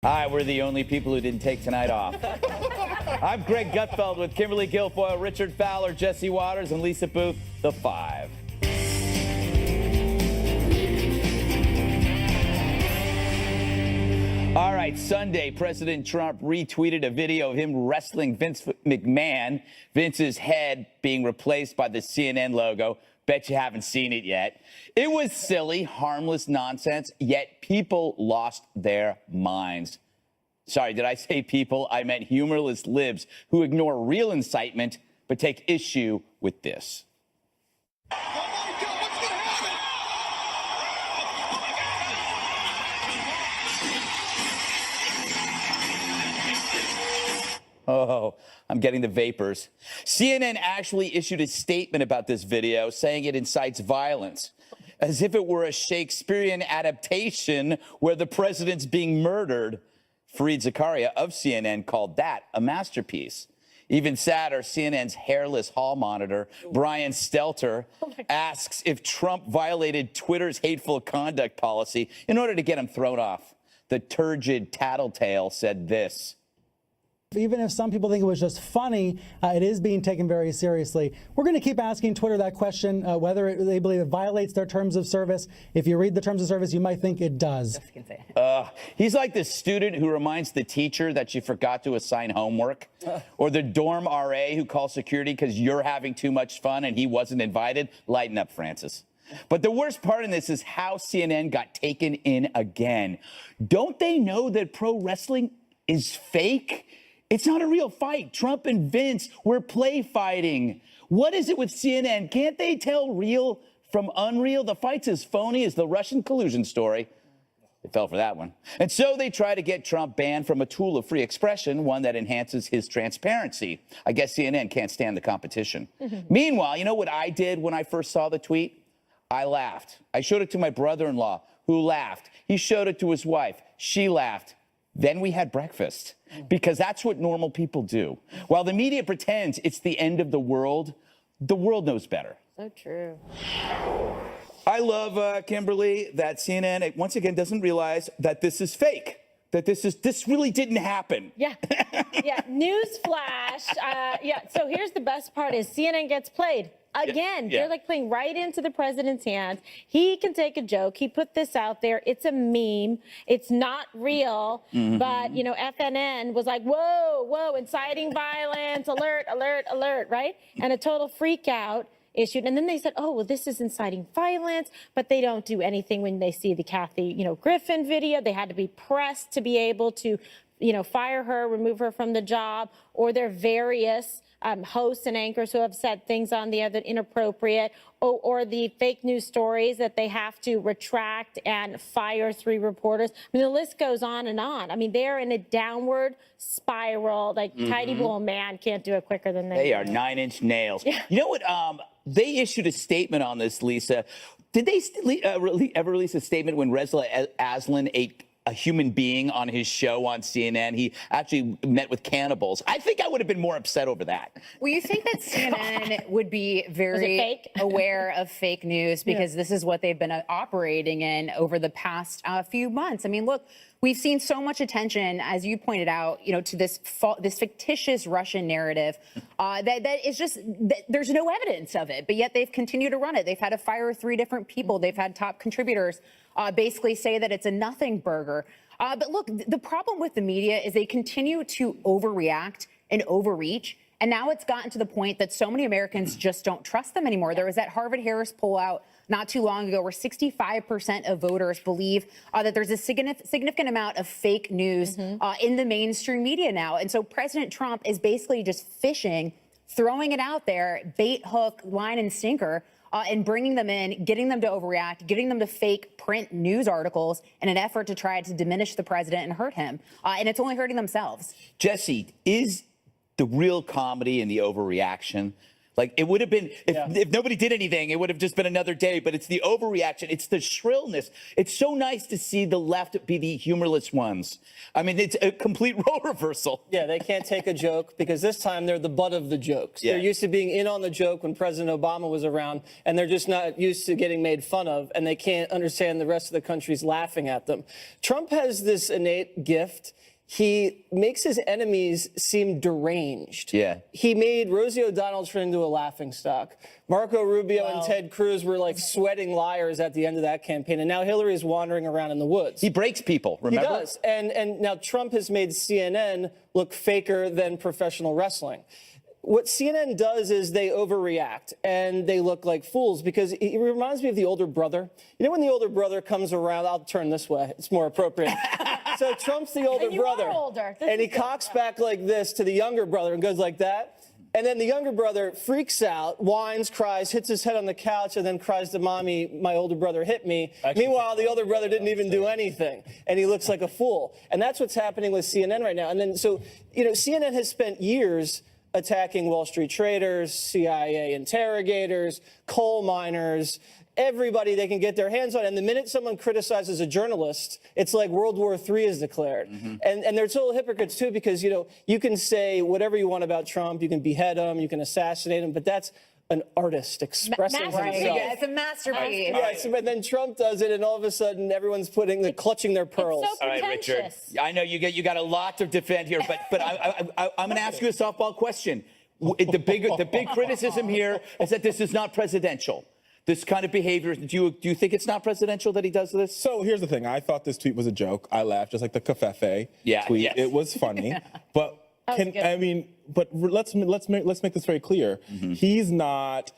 Hi, we're the only people who didn't take tonight off. I'm Greg Gutfeld with Kimberly Guilfoyle, Richard Fowler, Jesse Waters, and Lisa Booth, the Five. All right, Sunday, President Trump retweeted a video of him wrestling Vince McMahon, Vince's head being replaced by the CNN logo. Bet you haven't seen it yet. It was silly, harmless nonsense, yet people lost their minds. Sorry, did I say people? I meant humorless libs who ignore real incitement but take issue with this. Oh, I'm getting the vapors. CNN actually issued a statement about this video saying it incites violence, as if it were a Shakespearean adaptation where the president's being murdered. Fareed Zakaria of CNN called that a masterpiece. Even sadder, CNN's hairless hall monitor, Brian Stelter, asks if Trump violated Twitter's hateful conduct policy in order to get him thrown off. The turgid tattletale said this. Even if some people think it was just funny, it is being taken very seriously. We're going to keep asking Twitter that question, whether they believe it violates their terms of service. If you read the terms of service, you might think it does. He's like the student who reminds the teacher that she forgot to assign homework, or the dorm RA who calls security because you're having too much fun and he wasn't invited. Lighten up, Francis. But the worst part in this is how CNN got taken in again. Don't they know that pro wrestling is fake? It's not a real fight. Trump and Vince were play fighting. What is it with CNN? Can't they tell real from unreal? The fight's as phony as the Russian collusion story. They fell for that one. And so they try to get Trump banned from a tool of free expression, one that enhances his transparency. I guess CNN can't stand the competition. Meanwhile, you know what I did when I first saw the tweet? I laughed. I showed it to my brother-in-law, who laughed. He showed it to his wife. She laughed. Then we had breakfast, because that's what normal people do. While the media pretends it's the end of the world knows better. So true. I love, Kimberly, that CNN, once again, doesn't realize that this is fake, that this really didn't happen. Yeah. Yeah. News flash. Yeah. So here's the best part is CNN gets played. Again, they're like playing right into the president's hands. He can take a joke. He put this out there. It's a meme. It's not real. But, you know, FNN was like, whoa, whoa, inciting violence, alert, alert, alert, right? And a total freak out issued. And then they said, oh, well, this is inciting violence, but they don't do anything when they see the Kathy, Griffin video. They had to be pressed to be able to, fire her, remove her from the job, or their various hosts and anchors who have said things on the other inappropriate, or the fake news stories that they have to retract and fire 3 reporters. I mean, the list goes on and on. I mean, they're in a downward spiral. Like Tidy Bull Man can't do it quicker than they are 9-inch nails. Yeah. You know what? They issued a statement on this, Lisa. Did they ever release a statement when Reza Aslan ate a human being on his show on CNN? He actually met with cannibals. I think I would have been more upset over that. Well, you think that CNN would be very aware of fake news because this is what they've been operating in over the past few months. I mean, look, we've seen so much attention, as you pointed out, to this fictitious Russian narrative that is just, there's no evidence of it, but yet they've continued to run it. They've had to fire 3 different people. They've had top contributors basically say that it's a nothing burger. But look, the problem with the media is they continue to overreact and overreach. And now it's gotten to the point that so many Americans just don't trust them anymore. There was that Harvard-Harris poll out not too long ago where 65% of voters believe that there's a significant amount of fake news in the mainstream media now. And so President Trump is basically just fishing, throwing it out there, bait, hook, line, and sinker, and bringing them in, getting them to overreact, getting them to fake print news articles in an effort to try to diminish the president and hurt him. And it's only hurting themselves. Jesse, is the real comedy in the overreaction Like, it would have been, if nobody did anything, it would have just been another day. But it's the overreaction. It's the shrillness. It's so nice to see the left be the humorless ones. I mean, it's a complete role reversal. Yeah, they can't take a joke because this time they're the butt of the jokes. Yeah. They're used to being in on the joke when President Obama was around, and they're just not used to getting made fun of, and they can't understand the rest of the country's laughing at them. Trump has this innate gift. He makes his enemies seem deranged. Yeah. He made Rosie O'Donnell turn into a laughingstock. Marco Rubio and Ted Cruz were like sweating liars at the end of that campaign, and now Hillary is wandering around in the woods. He breaks people, remember? He does. And now Trump has made CNN look faker than professional wrestling. What CNN does is they overreact and they look like fools because it reminds me of the older brother. You know when the older brother comes around, I'll turn this way, it's more appropriate. So Trump's the older And you brother. are older. And he cocks back like this to the younger brother and goes like that. And then the younger brother freaks out, whines, cries, hits his head on the couch, and then cries to mommy, my older brother hit me. Meanwhile, the older brother didn't even do anything, and he looks like a fool. And that's what's happening with CNN right now. And then, so, you know, CNN has spent years attacking Wall Street traders, CIA interrogators, coal miners, everybody they can get their hands on. And the minute someone criticizes a journalist, it's like World War III is declared. And they're total hypocrites, too, because, you know, you can say whatever you want about Trump. You can behead him. You can assassinate him. But that's an artist expressing Masterpiece. himself. Yeah, it's a masterpiece. Yes, but then Trump does it, and all of a sudden, everyone's clutching their pearls. so All right, Richard. pretentious. I know you got a lot to defend here, but I'm going to ask you a softball question. The big criticism here is that this is not presidential. This kind of behavior. Do you think it's not presidential that he does this? So here's the thing. I thought this tweet was a joke. I laughed, just like the Covfefe tweet. Yes. It was funny, but let's make this very clear. He's not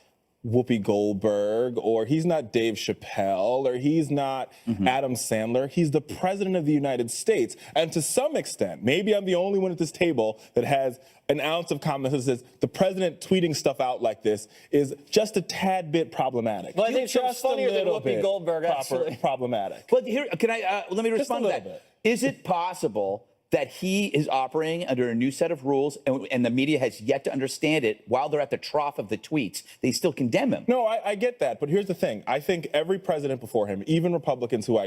Whoopi Goldberg, or he's not Dave Chappelle, or he's not Adam Sandler. He's the president of the United States. And to some extent, maybe I'm the only one at this table that has an ounce of common sense that says the president tweeting stuff out like this is just a tad bit problematic. Well, I think Trump's Just a funnier than little Whoopi bit Goldberg, actually. problematic. But here, can I let me respond to little that? bit. Is it possible that he is operating under a new set of rules and the media has yet to understand it while they're at the trough of the tweets? They still condemn him. No, I get that. But here's the thing. I think every president before him, even Republicans who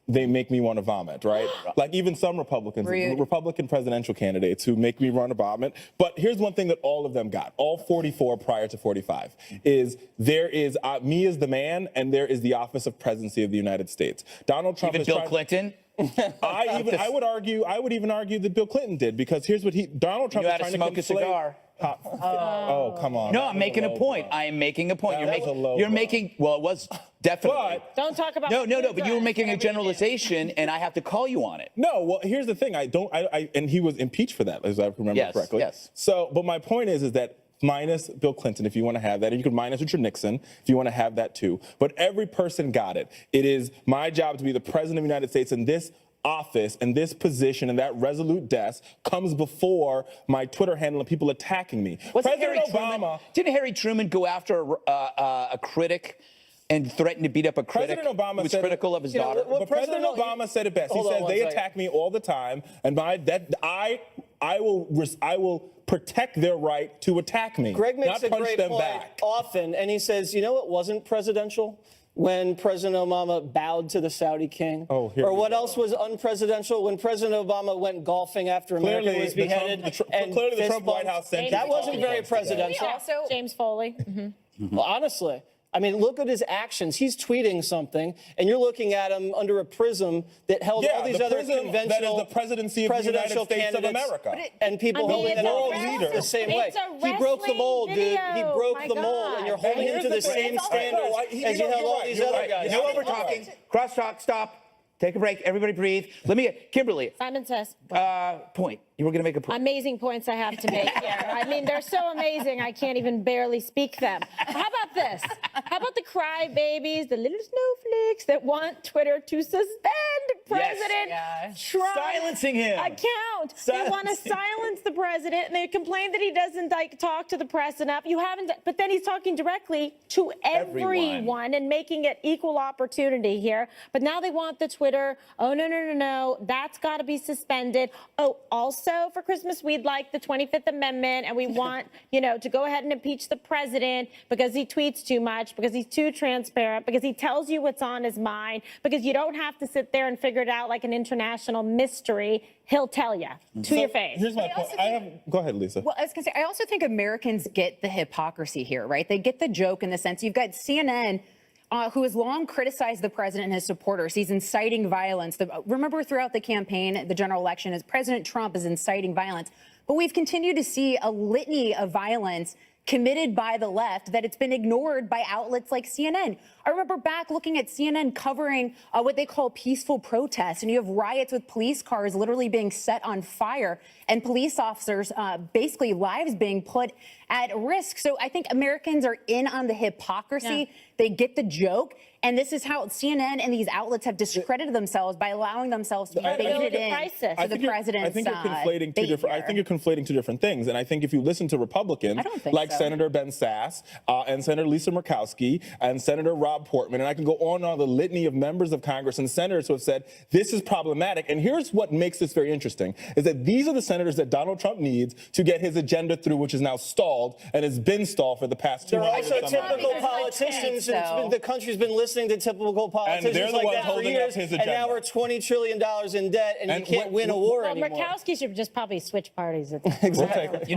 they make me want to vomit, right? Like even some Republicans, Rude. Republican presidential candidates who make me want to vomit. But here's one thing that all of them got, all 44 prior to 45, is there is me as the man and there is the office of presidency of the United States. Donald Trump Even is Bill trying- Clinton? I would even argue that Bill Clinton did, because here's what Donald Trump You is had to trying to smoke a conflate. cigar. Oh, come on. No, That I'm was making a low point. blow. I am making a point. That was a low You're blow. making, well, it was definitely. But Don't talk about No, but you were making a generalization, and I have to call you on it. no, well, here's the thing. And he was impeached for that, as I remember Yes, correctly. yes. So, but my point is that minus Bill Clinton, if you want to have that, and you could minus Richard Nixon, if you want to have that too. But every person got it. It is my job to be the president of the United States, and this office and this position and that resolute desk comes before my Twitter handle and people attacking me. Didn't Harry Truman go after a critic and threaten to beat up a critic President Obama who was said, critical of his daughter? But President Obama said it best. He Hold on says one they second. attack me all the time, and I will protect their right to attack me. Greg makes not a punch great them point back. often, and he says, you know what wasn't presidential? When President Obama bowed to the Saudi king? Oh, here or we what go. else was unpresidential? When President Obama went golfing after America Clearly, was the beheaded. Trump fist White bumped. House sent That you wasn't talking very points today. presidential. Also, James Foley. Well, honestly, I mean, look at his actions. He's tweeting something, and you're looking at him under a prism that held all these the other prism conventional that is the presidency of the United presidential States of candidates America. and people I mean, holding it's that a all wrestling- the same way. it's a He broke the mold, wrestling dude. He video. broke My the mold, and you're God. holding him here's to the the thing. same All right, standards no, as you held all these other guys. No over talking. Crosstalk. Stop. Take a break. Everybody breathe. Let me, Kimberly. Simon says. Point. You were going to make a point. Amazing points I have to make here. I mean, they're so amazing, I can't even barely speak them. How about this? How about the crybabies, the little snowflakes that want Twitter to suspend President Trump Silencing him. account? They want to Silencing. silence the president, and they complain that he doesn't talk to the press enough. You haven't, but then he's talking directly to everyone and making it equal opportunity here. But now they want the Twitter Twitter, oh, no, that's got to be suspended. Oh, also for Christmas, we'd like the 25th Amendment, and we want, to go ahead and impeach the president because he tweets too much, because he's too transparent, because he tells you what's on his mind, because you don't have to sit there and figure it out like an international mystery. He'll tell you to your face. Here's my point. Go ahead, Lisa. Well, I was going to say, I also think Americans get the hypocrisy here, right? They get the joke in the sense you've got CNN, who has long criticized the president and his supporters. He's inciting violence. Remember throughout the campaign, the general election, as President Trump is inciting violence. But we've continued to see a litany of violence committed by the left that it's been ignored by outlets like CNN. I remember back looking at CNN covering what they call peaceful protests, and you have riots with police cars literally being set on fire and police officers basically lives being put at risk. So I think Americans are in on the hypocrisy. Yeah. They get the joke. And this is how CNN and these outlets have discredited themselves by allowing themselves to be baited in to the president's I think you're conflating two different. I think you're conflating two different things. And I think if you listen to Republicans like Senator Ben Sasse and Senator Lisa Murkowski and Senator Rob Portman, and I can go on the litany of members of Congress and senators who have said this is problematic. And here's what makes this very interesting: is that these are the senators that Donald Trump needs to get his agenda through, which is now stalled and has been stalled for the past 2 They're years. also typical politicians. The country's been listening to typical politicians they're the like ones that for holding years, up his and now agenda. we're $20 trillion in debt, and you can't win a war Well, anymore. Murkowski should just probably switch parties. Exactly.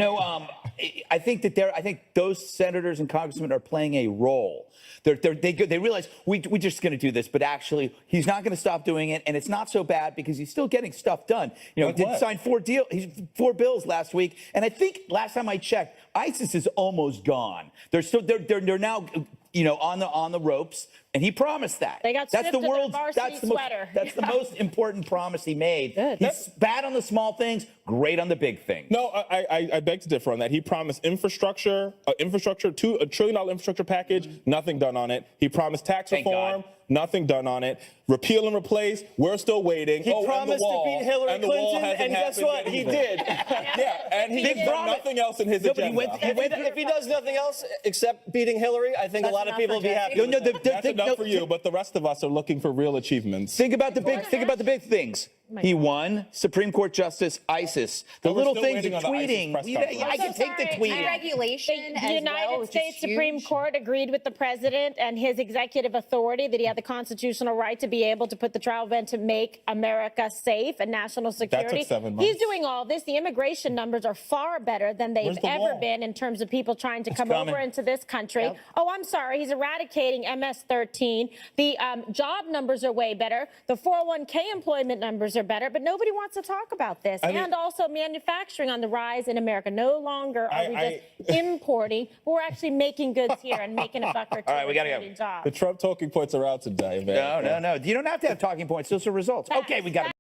I think those senators and congressmen are playing a role. They realize we're just going to do this, but actually he's not going to stop doing it, and it's not so bad because he's still getting stuff done. He did sign 4 bills last week, and I think last time I checked, ISIS is almost gone. They're now on the ropes, and he promised that. They got stripped of their varsity sweater. That's the most important promise he made. He's bad on the small things, great on the big things. No, I beg to differ on that. He promised infrastructure, $1 trillion infrastructure package, nothing done on it. He promised tax reform, nothing done on it. Repeal and replace, we're still waiting. He promised to beat Hillary Clinton, and guess what? He did. And he's done nothing else in his agenda. If he does nothing else except beating Hillary, I think a lot of people will be happy. That's enough for you, but the rest of us are looking for real achievements. Think about the big things. He won Supreme Court Justice ISIS. The little things of tweeting. I can take the tweeting. Regulation The United States Supreme Court agreed with the president and his executive authority that he had the constitutional right to be able to put the trial event to make America safe and national security. That took 7 months. He's doing all this. The immigration numbers are far better than they've ever been in terms of people trying to come over into this country. Yep. Oh, I'm sorry. He's eradicating MS-13. The job numbers are way better. The 401k employment numbers are better, but nobody wants to talk about this. And also manufacturing on the rise in America. No longer are we just importing, but we're actually making goods here and making a buck or two. All right, we gotta go. The Trump talking points are out today, man. No. You don't have to have talking points. Those are results. Okay, we got to.